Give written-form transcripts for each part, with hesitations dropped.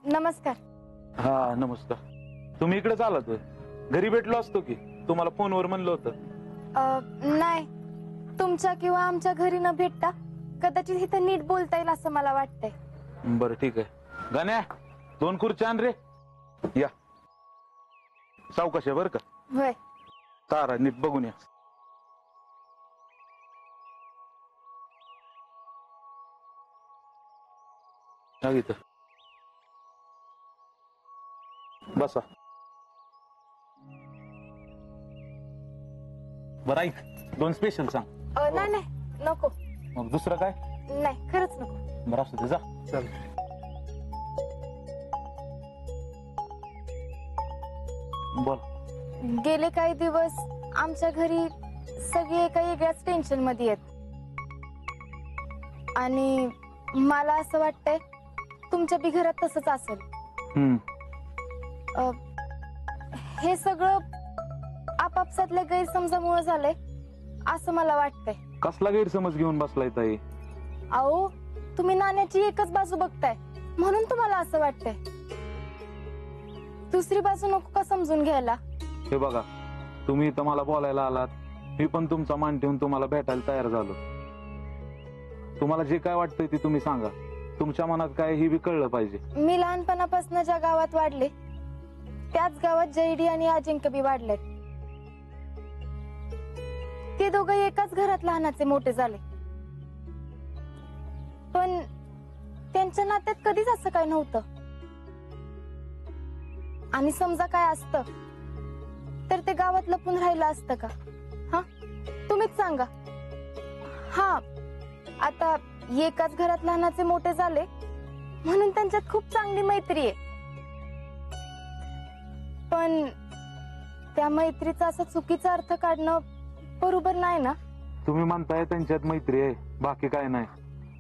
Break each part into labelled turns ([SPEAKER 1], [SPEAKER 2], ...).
[SPEAKER 1] नमस्कार.
[SPEAKER 2] हा नमस्कार. तुम्ही इकडे आलात होय? घरी भेटलो असतो की, तुम्हाला फोनवर म्हणलं होतं.
[SPEAKER 1] नाही, तुमच्या किंवा आमच्या घरी न भेटता कदाचित इथं नीट बोलता येईल असं मला वाटतंय.
[SPEAKER 2] बरं ठीक आहे. गाण्या 2 खुर्च्या आण रे. या सावकाश आहे बर का.
[SPEAKER 1] होय.
[SPEAKER 2] तारा नीट बघून या. इथं बसा. बरं ऐक, 2 स्पेशल सांग.
[SPEAKER 1] नाही नाही नको.
[SPEAKER 2] मग दुसरं काय?
[SPEAKER 1] नाही खरंच नको.
[SPEAKER 2] बरं असू दे, जा.
[SPEAKER 3] चल.
[SPEAKER 2] बोल.
[SPEAKER 1] गेले काही दिवस आमच्या घरी सगळे एका वेगळ्याच टेन्शन मध्ये आहेत आणि मला असं वाटतंय तुमच्या बी घरात तसंच असेल. हे सगळं आपापसातल्या गैरसमजामुळे झालंय असं मला वाटतंय.
[SPEAKER 2] कसला गैरसमज घेऊन बसलाय ताई?
[SPEAKER 1] अहो, तुम्ही नाण्याची एकच बाजू बघताय म्हणून तुम्हाला असं वाटतंय. दुसरी बाजू नको का समजून घ्यायला?
[SPEAKER 2] हे बघा, तुम्ही इथं मला बोलायला आलात, मी पण तुमचा मान ठेवून तुम्हाला भेटायला तयार झालो. तुम्हाला जे काय वाटतंय ते तुम्ही सांगा. तुमच्या मनात काय हे बी कळलं पाहिजे.
[SPEAKER 1] मी लहानपणापासून ज्या गावात वाढले त्याच गावात जयडी आणि अजिंक्य बी वाढलेत. ते दोघं एकाच घरात लहानाचे मोठे झाले, पण त्यांच्या नात्यात कधीच असं काय नव्हतं. आणि समजा काय असतं तर ते गावात लपून राहिलं असतं का? हा, तुम्हीच सांगा. हा, आता एकाच घरात लहानाचे मोठे झाले म्हणून त्यांच्यात खूप चांगली मैत्री आहे, पण त्या मैत्रीचा असा चुकीचा अर्थ काढणं बरोबर नाही ना.
[SPEAKER 2] तुम्ही म्हणताय त्यांच्यात मैत्री आहे, बाकी काय नाही,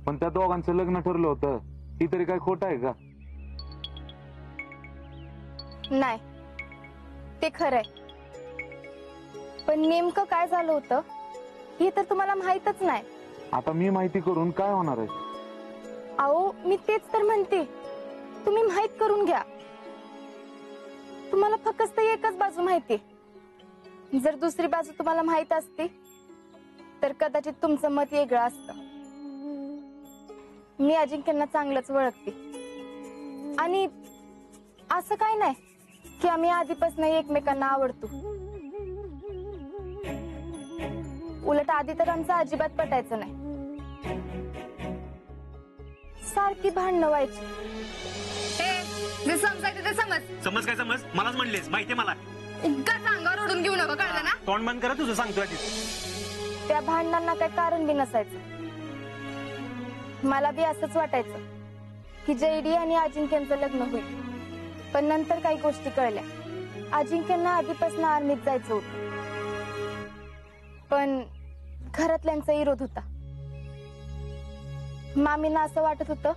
[SPEAKER 2] पण त्या दोघांचं लग्न ठरलं होतं, ही तरी काय खोट आहे का?
[SPEAKER 1] नाही, ते खरंय, पण नेमकं काय झालं होतं हे तर तुम्हाला माहीतच नाही.
[SPEAKER 2] आता मी माहिती करून काय होणार आहे?
[SPEAKER 1] अहो, मी तेच तर म्हणते, तुम्ही माहित करून घ्या. तुम्हाला फक्त एकच बाजू माहिती. जर दुसरी बाजू तुम्हाला माहित असती तर कदाचित तुमचं मत वेगळं असतं. मी अजिंक्यांना चांगलंच ओळखते आणि असं काय नाही की आम्ही आधीपासून एकमेकांना आवडतो. उलट आधी तर आमचं अजिबात पटायचं नाही. सारखी भांडणं व्हायची.
[SPEAKER 4] जे समजायचं ते समज.
[SPEAKER 5] समज काय समज? मलाच म्हणलेस, माहितीये मला.
[SPEAKER 4] उगाच अंगावर ओढून घेऊ नका, कळलं ना?
[SPEAKER 5] तोंड बंद करा तुझं, सांगतोय आधी.
[SPEAKER 1] त्या भांडणांना काही कारण बी नसायचं. मला बी असंच वाटायचं की जयडी आणि अजिंक्यांचं लग्न होईल, पण नंतर काही गोष्टी कळल्या. अजिंक्यांना आधीपासून आर्मीत जायचं होतं, पण घरातल्यांचा विरोध होता. मामींना असं वाटत होतं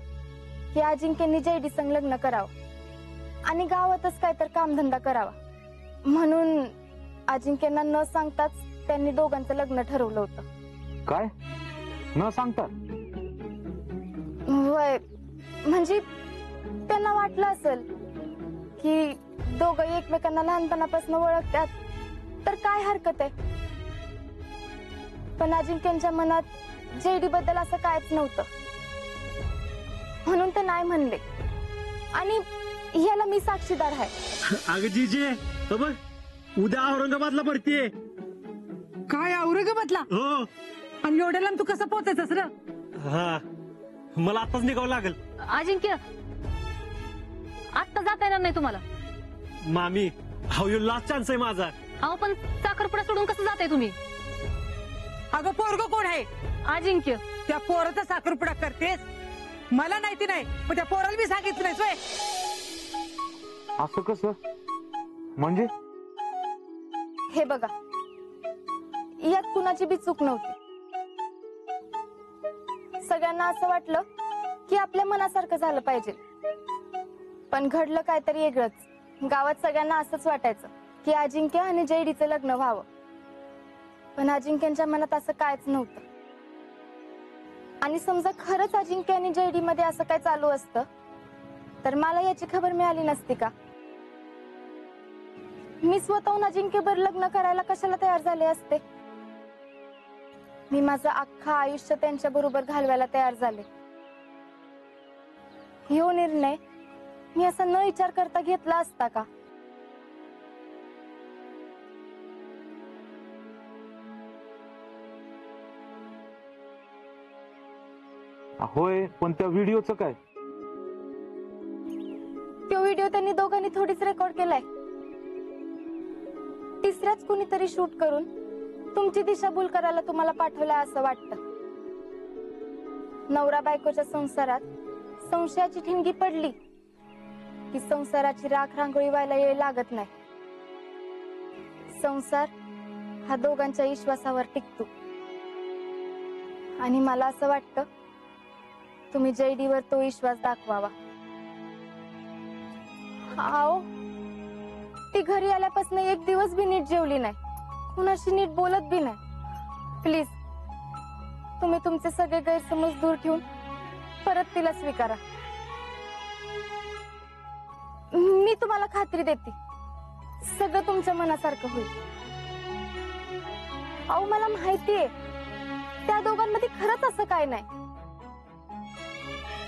[SPEAKER 1] की अजिंक्यांनी जयडी संग लग्न करावं आणि गावातच काय तर कामधंदा करावा, म्हणून अजिंक्यांना न सांगताच त्यांनी दोघांचं लग्न ठरवलं होतं.
[SPEAKER 2] काय न सांगता?
[SPEAKER 1] वय म्हणजे त्यांना वाटलं असेल की दोघं एकमेकांना लहानपणापासून ओळखतात तर काय हरकत आहे, पण अजिंक्यांच्या मनात जयडी बद्दल असं कायच नव्हतं, म्हणून ते नाही म्हणले. आणि याला मी साक्षीदार आहे.
[SPEAKER 5] अगं जीजे, बघ उद्या औरंगाबादला भरतीये.
[SPEAKER 6] काय औरंगाबादला?
[SPEAKER 5] हो.
[SPEAKER 6] आणि एवढ्या लांब तू कसं पोहोचायचंस र?
[SPEAKER 5] हा, मला आताच निघावं लागेल.
[SPEAKER 7] अजिंक्य, आत्ता जाता येणार नाही तुम्हाला.
[SPEAKER 5] मामी, हाऊ यू लास्ट चान्स आहे माझा.
[SPEAKER 7] अहो, पण साखरपुडा सोडून कसं जाताय तुम्ही?
[SPEAKER 6] अगं पोरग कोण आहे?
[SPEAKER 7] अजिंक्य.
[SPEAKER 6] त्या पोराचा साखरपुडा करतेस? मला नाही ती नाही, पण त्या पोराला मी सांगितलं नाही. सोय
[SPEAKER 2] असं कसं म्हणजे?
[SPEAKER 1] हे बघा, यात कुणाची बी चूक नव्हती. सगळ्यांना असं वाटलं की आपल्या मनासारखं झालं पाहिजे, पण घडलं काहीतरी वेगळंच. गावात सगळ्यांना असंच वाटायचं की अजिंक्य आणि जयडीचं लग्न व्हावं, पण अजिंक्यांच्या मनात असं कायच नव्हतं. आणि समजा खरंच अजिंक्य आणि जयडी मध्ये असं काय चालू असतं तर मला याची खबर मिळाली नसती का? मी स्वतःहून अजिंक्यभर लग्न करायला कशाला तयार झाले असते? मी माझं अख्खं आयुष्य त्यांच्या बरोबर घालवायला तयार झाले. ह्यो निर्णय मी असा न विचार करता घेतला असता का?
[SPEAKER 2] होय, पण त्या व्हिडिओचं काय?
[SPEAKER 1] तो व्हिडिओ त्यांनी दोघांनी थोडीच रेकॉर्ड केलाय. तिसऱ्याच कुणीतरी शूट करून तुमची दिशाभूल करायला तुम्हाला पाठवलाय असं वाटतं. नवरा बायकोच्या संसारात संशयाची ठिणगी पडली की संसाराची राख रांगोळी व्हायला वेळ लागत नाही. संसार हा दोघांच्या विश्वासावर टिकतो. आणि मला असं वाटतं तुम्ही जयडीवर तो विश्वास दाखवावा. आओ, ती घरी आल्यापासून एक दिवस बी नीट जेवली नाही, कुणाशी नीट बोलत बी नाही. प्लीज तुम्ही तुमचे सगळे गैरसमज दूर ठेवून परत तिला स्वीकारा. मी तुम्हाला खात्री देते सगळं तुमच्या मनासारखं होईल. अहो, मला माहितीये त्या दोघांमध्ये खरंच असं काय नाही.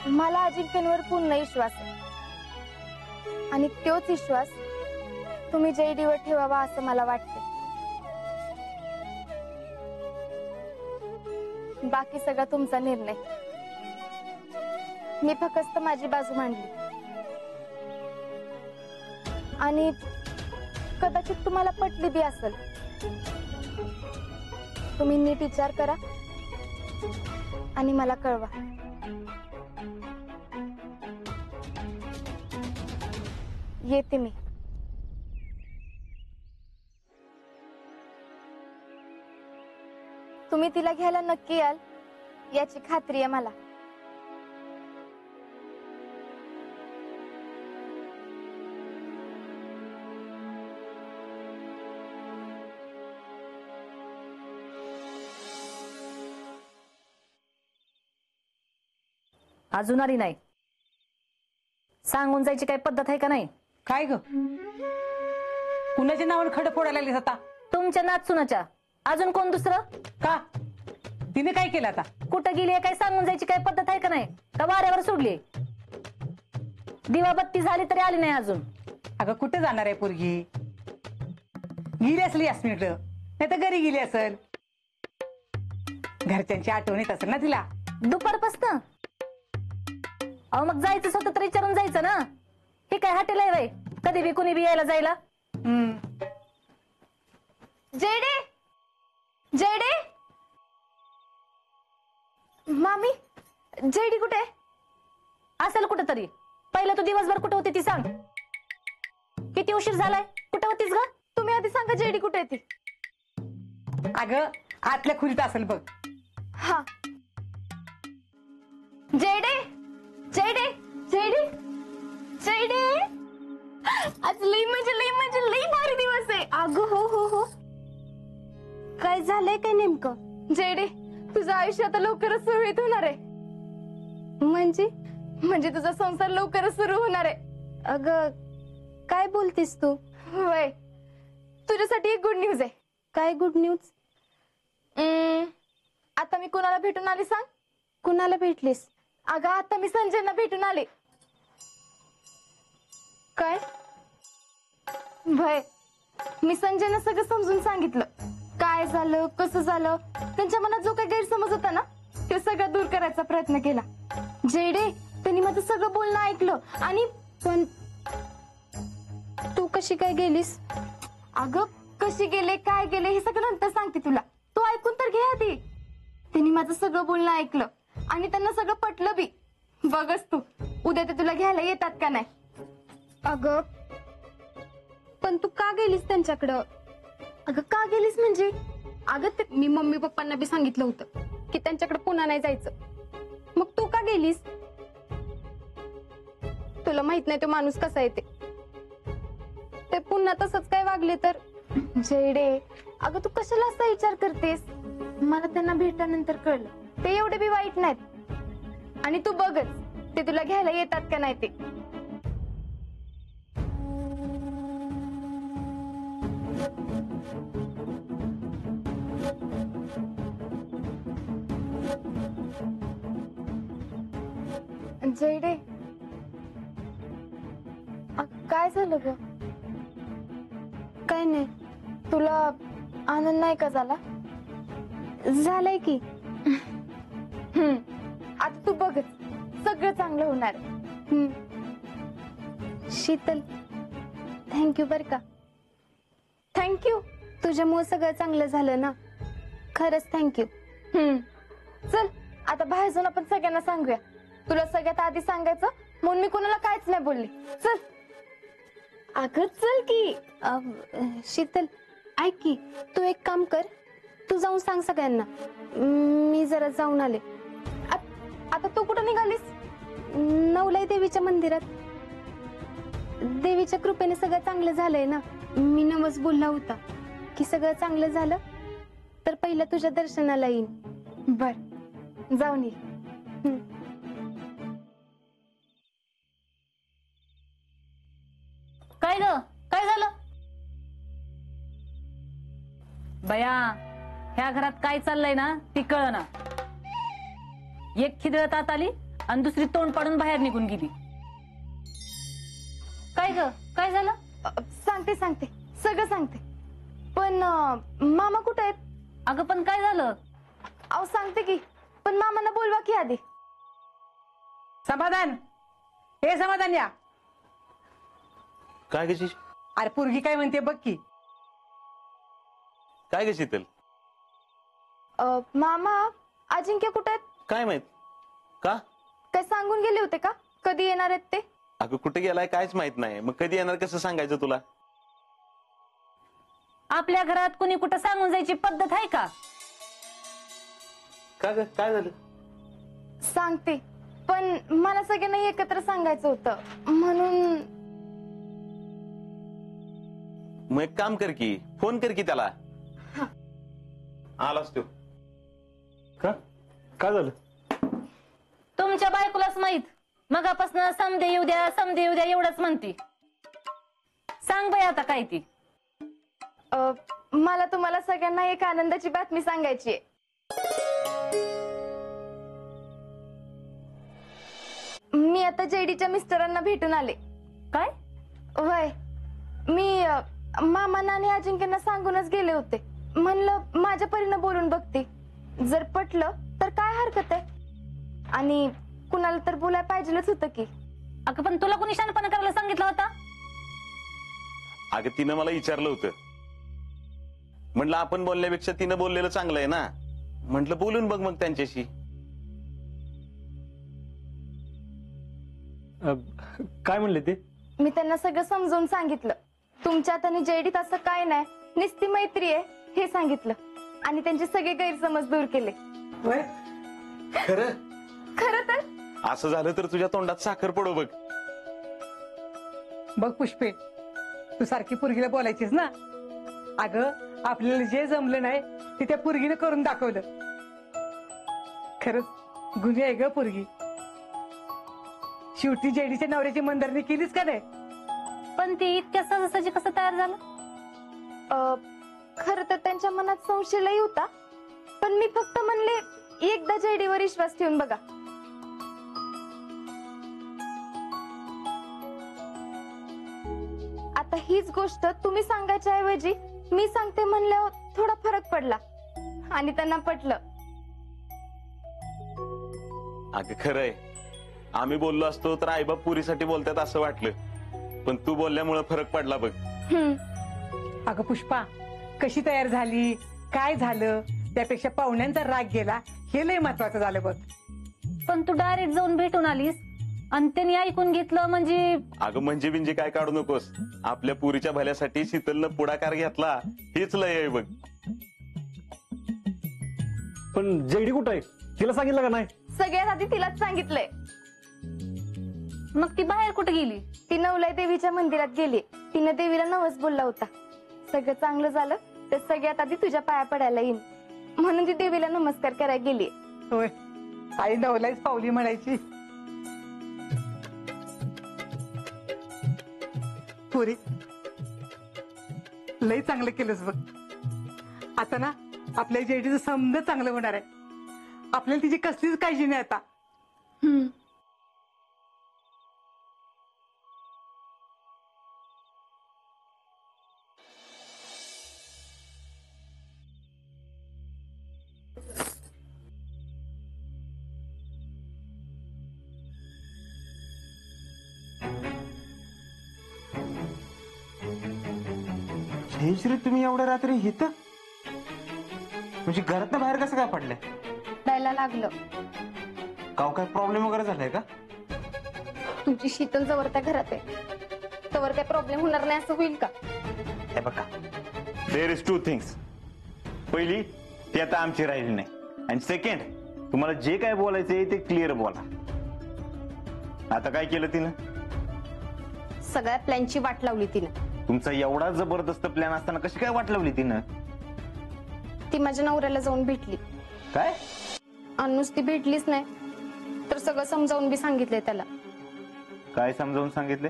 [SPEAKER 1] मला अजिंक्यवर पूर्ण विश्वास आहे आणि तोच विश्वास तुम्ही जयडीवर ठेवावा असं मला वाटते. बाकी सगळा तुमचा निर्णय. मी फक्त माझी बाजू मांडली आणि कदाचित तुम्हाला पटली बी असेल. तुम्ही नीट विचार करा आणि मला कळवा. येते मी. तुम्ही तिला घ्यायला नक्की याल याची खात्री आहे मला.
[SPEAKER 7] अजून आली नाही. सांगून जायची काही पद्धत आहे का नाही?
[SPEAKER 6] काय ग, कुणाच्या नावाने खडं फोडायला लागलीस आता?
[SPEAKER 7] तुमच्या नाचुनाच्या. अजून कोण दुसरं?
[SPEAKER 6] का तिने काय केलं आता?
[SPEAKER 7] कुठं गेली काही सांगून जायची काही पद्धत आहे का नाही? का वाऱ्यावर सोडली? दिवाबत्ती झाली तरी आली नाही अजून.
[SPEAKER 6] अगं कुठे जाणार आहे पोरगी? गेली असली यास्मिनकडं, नाही तर घरी गेली असेल. घरच्यांची आठवण येत असेल ना तिला.
[SPEAKER 7] दुपारपासनं अहो मग जायचं होतं तर विचारून जायचं ना. हे काय हॉटेल आहे वय कधी बी कुणी बी यायला जायला?
[SPEAKER 1] जयडे, जयडे, मामी, जयडी कुठे
[SPEAKER 7] असेल कुठं तरी. पहिलं तू दिवसभर कुठं होती ती सांग. किती उशीर झालाय? कुठं होतीस ग?
[SPEAKER 1] तुम्ही आधी सांगा जयडी कुठे ती.
[SPEAKER 6] अगं आतल्या खोलीत असेल बघ.
[SPEAKER 1] हा, जयडे, जयडे, जयडे, जयडे. आज लई लई भारी दिवस आहे. अगं हो हो हो. काय झालंय काय नेमकं? जयडे, तुझं आयुष्य आता लवकरच सुरळीत होणार आहे. म्हणजे तुझा संसार लवकरच सुरू होणार आहे. अगं काय बोलतीस तू? होय, तुझ्यासाठी एक गुड न्यूज आहे. काय गुड न्यूज? आता मी कुणाला भेटून आली सांग? कुणाला भेटलीस? अगं आता मी संजयला भेटून आले. काय भय? मी संजयला सगळं समजून सांगितलं. काय झालं, कसं झालं, त्यांच्या मनात जो काही गैरसमज होता ना ते सगळं दूर करायचा प्रयत्न केला. जयडे, त्यांनी माझं सगळं बोलणं ऐकलं. आणि पण तू कशी काय गेलीस? अगं कशी गेले, काय गेले हे सगळं नंतर सांगते तुला. तू ऐकून तर घे आधी. त्यांनी माझं सगळं बोलणं ऐकलं आणि त्यांना सगळं पटलं बी. बघच तू, उद्या ते तुला घ्यायला येतात का नाही. अगं पण तू का गेलीस त्यांच्याकडं? अगं का गेलीस म्हणजे? अगं ते मी मम्मी पप्पांना बी सांगितलं होतं की त्यांच्याकडे पुन्हा नाही जायचं. मग तू का गेलीस? तुला माहित नाही तो माणूस कसा आहे ते पुन्हा तसंच काय वागले तर? जयडे, अगं तू कशाला असा विचार करतेस? मला त्यांना भेटल्यानंतर कळलं ते एवढे बी वाईट नाहीत. आणि तू बघच ते तुला घ्यायला येतात का नाही ते. जयडे, काय झालं ग? काय नाही, तुला आनंद नाही का झाला? झालाय की. आता तू बघ, सगळं चांगलं होणार. शीतल, थँक्यू बर का. थँक्यू, तुझ्यामुळे सगळं चांगलं झालं ना. खरंच थँक्यू. चल आता बाहेर जाऊन आपण सगळ्यांना सांगूया. तुला सगळ्यात आधी सांगायचं म्हणून मी कोणाला काहीच नाही बोलली. चल. अगं चल की. शीतल ऐक की, तू एक काम कर, तू जाऊन सांग सगळ्यांना. मी जरा जाऊन आले. आता तू कुठं निघालीस? नवलाई देवीच्या मंदिरात. देवीच्या कृपेने सगळं चांगलं झालंय ना. मी नवस बोलला होता की सगळं चांगलं झालं तर पहिलं तुझ्या दर्शनाला येईन. बर, जाऊन ये.
[SPEAKER 7] काय ग, काय झालं? बया, ह्या घरात काय चाललंय ना ती कळना. एक खिदळत आत आली आणि दुसरी तोंड पाडून बाहेर निघून गेली. काय ग, काय झालं?
[SPEAKER 1] सांगते सांगते, सगळं सांगते. पण मामा कुठे आहेत?
[SPEAKER 7] अगं पण काय झालं?
[SPEAKER 1] अहो सांगते की, पण मामांना बोलवा की आधी.
[SPEAKER 6] समाधान, हे समाधान या.
[SPEAKER 3] काय ग
[SPEAKER 6] अरे पोरगी काय म्हणते बघ की.
[SPEAKER 3] काय ग शीतल?
[SPEAKER 1] मामा, अजिंक्य कुठे आहेत?
[SPEAKER 3] काय माहित का?
[SPEAKER 1] काय सांगून गेले होते का कधी येणार आहेत ते?
[SPEAKER 3] अगं कुठे गेलाय कायच माहित नाही. मग कधी येणार कसं सांगायचं तुला?
[SPEAKER 7] आपल्या घरात कुणी कुठं सांगून जायची पद्धत आहे का?
[SPEAKER 3] का ग, काय झालं?
[SPEAKER 1] सांगते, पण मला सगळ्यांना एकत्र सांगायचं होतं म्हणून.
[SPEAKER 3] मग एक काम कर की, फोन कर की त्याला. आलास तू.
[SPEAKER 5] का, काय झालं?
[SPEAKER 7] तुमच्या बायकोलाच माहित. मगापासून समदे येऊ द्या, समदे येऊ द्या एवढंच म्हणती. सांग बाई आता काय ती.
[SPEAKER 1] मला तुम्हाला सगळ्यांना एक आनंदाची बातमी सांगायची आहे. मी आता जेडीच्या मिस्टरांना भेटून आले.
[SPEAKER 7] काय?
[SPEAKER 1] होय, मी मामांना आणि अजिंक्यांना सांगूनच गेले होते. म्हणलं माझ्या परीनं बोलून बघते, जर पटलं तर काय हरकत आहे. आणि कुणाला तर बोलायला पाहिजेच होतं की.
[SPEAKER 7] अगं पण तुला कोणी शानपणा करायला सांगितलं होता?
[SPEAKER 3] अगं तिनं मला विचारलं होतं. म्हटलं आपण बोलण्यापेक्षा तिनं बोललेलं चांगलं आहे ना. म्हटलं बोलून बघ मग त्यांच्याशी.
[SPEAKER 5] काय म्हणले ते?
[SPEAKER 1] मी त्यांना सगळं समजावून सांगितलं. तुमच्यात आणि जेडीत असं काय नाही, निस्ती मैत्री आहे हे सांगितलं. आणि त्यांचे सगळे गैरसमज दूर केले.
[SPEAKER 3] खरं?
[SPEAKER 1] खरं तर
[SPEAKER 3] असं झालं तर तुझ्या तोंडात साखर पडो बघ.
[SPEAKER 6] बघ पुष्पे, तू सारखी पोरगीला बोलायचीस ना. अगं आपल्याला जे जमलं नाही ते त्या पोरगीने करून दाखवलं. खरंच गुन्हे आहे ग पोरगी. शेवटी जेडीच्या नवऱ्याची मनधरणी केलीच का नाही?
[SPEAKER 7] पण ती इतक्या सहजासहजी कसं तयार झालं?
[SPEAKER 1] खरं तर त्यांच्या मनात संशय लई होता, पण मी फक्त म्हणले एकदा जेडीवर विश्वास ठेवून बघा. आता हीच गोष्ट तुम्ही सांगायच्या ऐवजी मी सांगते म्हणल्यावर थोडा फरक पडला आणि त्यांना पटलं.
[SPEAKER 3] अगं खरंय, आम्ही बोललो असतो तर आईबाप पुरीसाठी बोलतात असं वाटलं. पण तू बोलल्यामुळे फरक पडला बघ.
[SPEAKER 6] अगं पुष्पा, कशी तयार झाली, काय झालं, त्यापेक्षा पाहुण्यांचा राग गेला हे लय महत्वाचं झालं बघ.
[SPEAKER 7] पण तू डायरेक्ट जाऊन भेटून आलीस आणि त्यांनी ऐकून घेतलं म्हणजे?
[SPEAKER 3] अगं म्हणजे बिंजे काय काढू नकोस. आपल्या पुरीच्या भल्यासाठी शीतलनं पुढाकार घेतला हेच लय आहे बघ.
[SPEAKER 5] पण जेडी कुठं आहे? तिला सांगितलं का नाही?
[SPEAKER 1] सगळ्यात आधी तिलाच सांगितलंय.
[SPEAKER 7] मग ती बाहेर कुठे गेली?
[SPEAKER 1] ती नवलाई देवीच्या मंदिरात गेली. तिनं देवीला नवस बोलला होता. सगळं चांगलं झालं तर सगळ्यात आधी तुझ्या पाया पडायला येईन म्हणून ती देवीला नमस्कार करायला गेली.
[SPEAKER 6] होय, आई नवलाच पावली म्हणायची. पुरी लय चांगलं केलंस बघ. आता ना आपल्या जेडीचं समज चांगलं होणार आहे. आपल्याला तिची कसलीच काळजी नाही आता.
[SPEAKER 8] जयश्री, तुम्ही एवढ्या रात्री इथं म्हणजे घरात बाहेर कसं काय पडलंय?
[SPEAKER 1] द्यायला लागलं.
[SPEAKER 8] काव काय प्रॉब्लेम वगैरे झालाय का?
[SPEAKER 1] तुमची शीतल जवळ त्या घरात आहे तवर काय प्रॉब्लेम होणार नाही असं होईल का?
[SPEAKER 8] हे बघा,
[SPEAKER 3] देर इज टू थिंग्स. पहिली, ती आता आमची राहिली नाही, आणि सेकंड, तुम्हाला जे काय बोलायचंय ते क्लिअर बोला. आता काय केलं तिनं?
[SPEAKER 1] सगळ्या प्लॅनची वाट लावली तिने.
[SPEAKER 3] तुमचा एवढा जबरदस्त प्लॅन असताना कशी काय वाट लावली तिनं?
[SPEAKER 1] ती माझ्या नवऱ्याला जाऊन भेटली.
[SPEAKER 3] काय?
[SPEAKER 1] आणि नुसती भेटलीच नाही तर सगळं समजावून बी सांगितलंय त्याला.
[SPEAKER 3] काय समजावून सांगितले?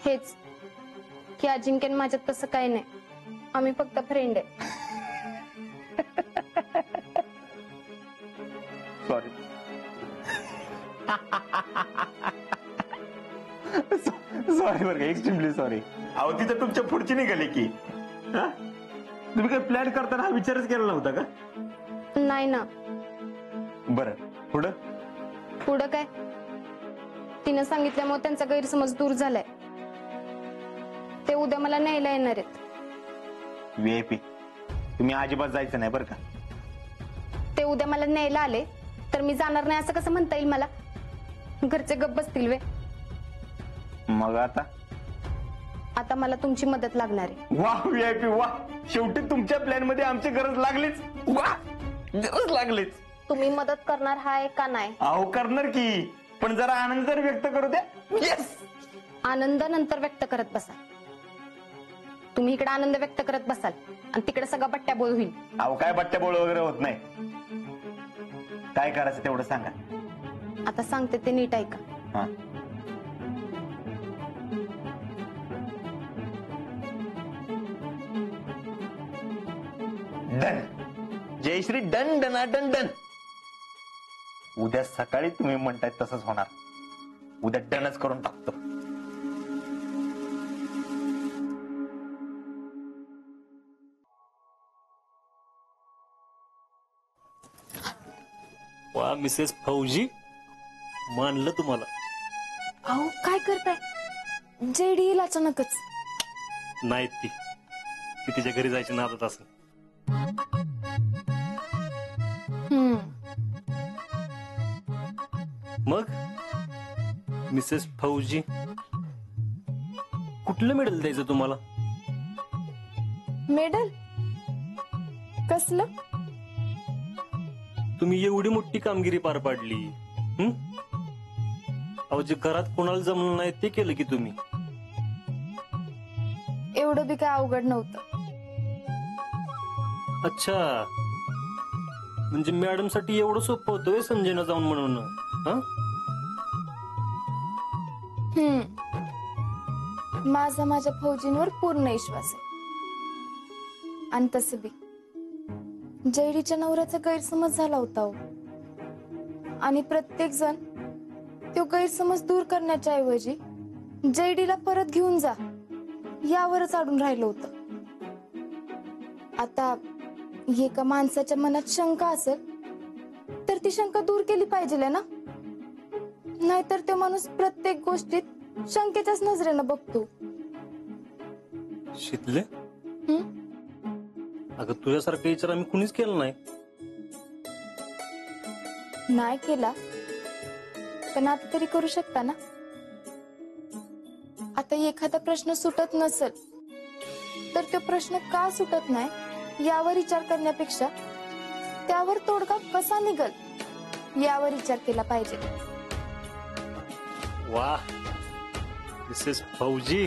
[SPEAKER 1] हेच की अजिंक्यन माझ्यात तसं काही नाही, आम्ही फक्त फ्रेंड आहे.
[SPEAKER 3] सॉरी. सॉरी बरं का, एक्स्ट्रीमली सॉरी. अहो तिथं तुमच्या पुढची निघाली की. हा? तुम्ही काय प्लॅन करताना हा विचारच केला नव्हता का?
[SPEAKER 1] नाही ना.
[SPEAKER 3] बरं, पुढं?
[SPEAKER 1] पुढं काय, तिनं सांगितल्यामुळे त्यांचा गैरसमज दूर झालाय. ते उद्या मला न्यायला येणार आहेत.
[SPEAKER 3] VIP, तुम्ही अजिबात जायचं नाही बरं का.
[SPEAKER 1] ते उद्या मला न्यायला आले तर मी जाणार नाही असं कसं म्हणता येईल मला? घरचे गप्प बसतील वे.
[SPEAKER 3] मग आता
[SPEAKER 1] मला तुमची मदत लागणार आहे.
[SPEAKER 3] वा VIP, वा. शेवटी तुमच्या प्लॅन मध्ये आमची गरज लागलीच. वा, गरज लागलीच.
[SPEAKER 1] तुम्ही मदत करणार हाय का नाही?
[SPEAKER 3] अहो करणार की, पण जरा आनंद तर व्यक्त करू द्या. येस.
[SPEAKER 1] आनंद नंतर व्यक्त करत बसाल. तुम्ही इकडे आनंद व्यक्त करत बसाल आणि तिकडे सगळा बट्ट्या बोल होईल.
[SPEAKER 3] अहो काय बट्ट्याबोळ वगैरे होत नाही. काय करायचं तेवढं सांगा.
[SPEAKER 1] आता सांगते ते नीट ऐका.
[SPEAKER 3] हा. डन. जयश्री, डन डना डन डन. उद्या सकाळी तुम्ही म्हणताय तसंच होणार. उद्या डनच करून टाकतो.
[SPEAKER 5] वा मिसेस फौजी, मानलं तुम्हाला.
[SPEAKER 1] अहो काय करताय? जेडी येईल अचानकच.
[SPEAKER 5] नाही ती तिच्या घरी जायची नादात असेल. मग मिसेस फौजी, कुठलं मेडल द्यायचं तुम्हाला?
[SPEAKER 1] मेडल कसलं?
[SPEAKER 5] तुम्ही एवढी मोठी कामगिरी पार पाडली. अहो जे घरात कोणाला जमलं नाही ते केलं की तुम्ही.
[SPEAKER 1] एवढं बी काय अवघड नव्हतं.
[SPEAKER 5] अच्छा, म्हणजे मॅडम साठी एवढं सोपं होतं संजयना जाऊन म्हणून?
[SPEAKER 1] माझा माझ्या फौजींवर पूर्ण विश्वास आहे. आणि तसं बी जयडीच्या नवऱ्याचा गैरसमज झाला होता हो. आणि प्रत्येक जण तो गैरसमज दूर करण्याच्या ऐवजी जयडीला परत घेऊन जा यावरच अडून राहिलं होतं. आता एका माणसाच्या मनात शंका असेल तर ती शंका दूर केली पाहिजे ना. नाहीतर तो माणूस प्रत्येक गोष्टीत शंकेच्याच नजरेनं बघतो.
[SPEAKER 5] शितले, अगं तुझ्यासारखा विचार आम्ही कुणीच केला नाही.
[SPEAKER 1] नाही केला पण आता तरी करू शकता ना. आता एखादा प्रश्न सुटत नसेल तर तो प्रश्न का सुटत नाही यावर विचार करण्यापेक्षा त्यावर तोडगा कसा निघल यावर विचार केला पाहिजे.
[SPEAKER 5] वा मिसेस फौजी,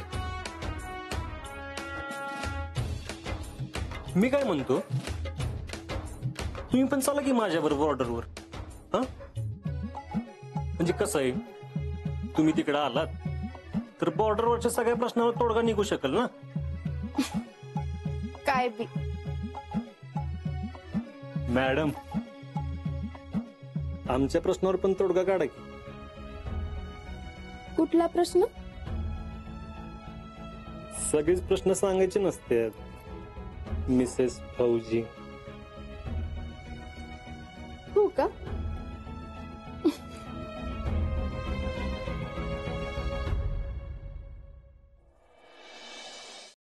[SPEAKER 5] मी काय म्हणतो, तुम्ही पण चला की माझ्याबरोबर बॉर्डरवर. म्हणजे कसं आहे, तुम्ही तिकडे आलात तर बॉर्डरवरच्या सगळ्या प्रश्नावर तोडगा निघू शकेल ना.
[SPEAKER 1] काय बी
[SPEAKER 5] मॅडम आमच्या प्रश्नावर पण तोडगा काढा की.
[SPEAKER 1] कुठला प्रश्न?
[SPEAKER 5] सगळेच प्रश्न सांगायचे नसतात मिसेस फौजी.
[SPEAKER 1] हो का?